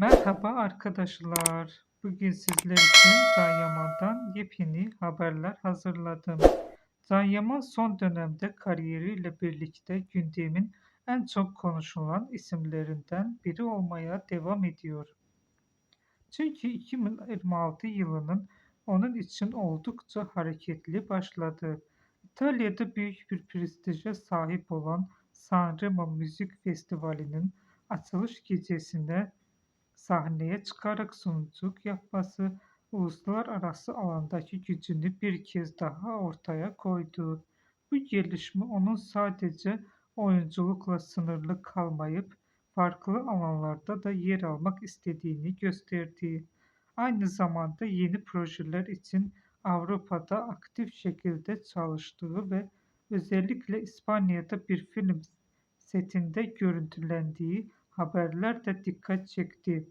Merhaba arkadaşlar. Bugün sizler için Can Yaman'dan yepyeni haberler hazırladım. Can Yaman son dönemde kariyeriyle birlikte gündemin en çok konuşulan isimlerinden biri olmaya devam ediyor. Çünkü 2026 yılının onun için oldukça hareketli başladı. İtalya'da büyük bir prestije sahip olan Sanremo Müzik Festivali'nin açılış gecesinde sahneye çıkarak sunuculuk yapması uluslararası alandaki gücünü bir kez daha ortaya koydu. Bu gelişme onun sadece oyunculukla sınırlı kalmayıp farklı alanlarda da yer almak istediğini gösterdi. Aynı zamanda yeni projeler için Avrupa'da aktif şekilde çalıştığı ve özellikle İspanya'da bir film setinde görüntülendiği haberler de dikkat çekti.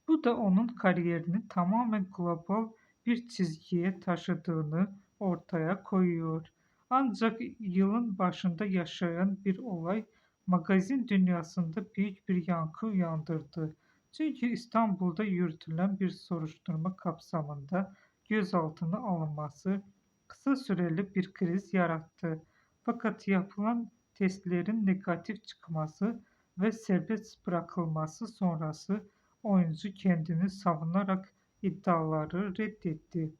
Bu da onun kariyerini tamamen global bir çizgiye taşıdığını ortaya koyuyor. Ancak yılın başında yaşayan bir olay magazin dünyasında büyük bir yankı uyandırdı. Çünkü İstanbul'da yürütülen bir soruşturma kapsamında gözaltına alınması kısa süreli bir kriz yarattı. Fakat yapılan testlerin negatif çıkması ve serbest bırakılması sonrası oyuncu kendini savunarak iddiaları reddetti.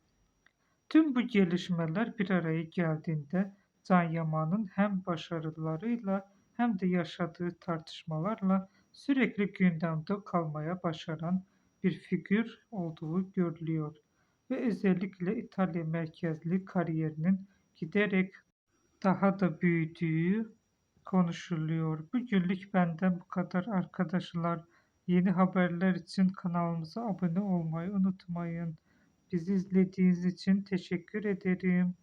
Tüm bu gelişmeler bir araya geldiğinde Can Yaman'ın hem başarılarıyla hem de yaşadığı tartışmalarla sürekli gündemde kalmaya başaran bir figür olduğu görülüyor ve özellikle İtalya merkezli kariyerinin giderek daha da büyüdüğü konuşuluyor. Bugünlük benden bu kadar arkadaşlar. Yeni haberler için kanalımıza abone olmayı unutmayın. Bizi izlediğiniz için teşekkür ederim.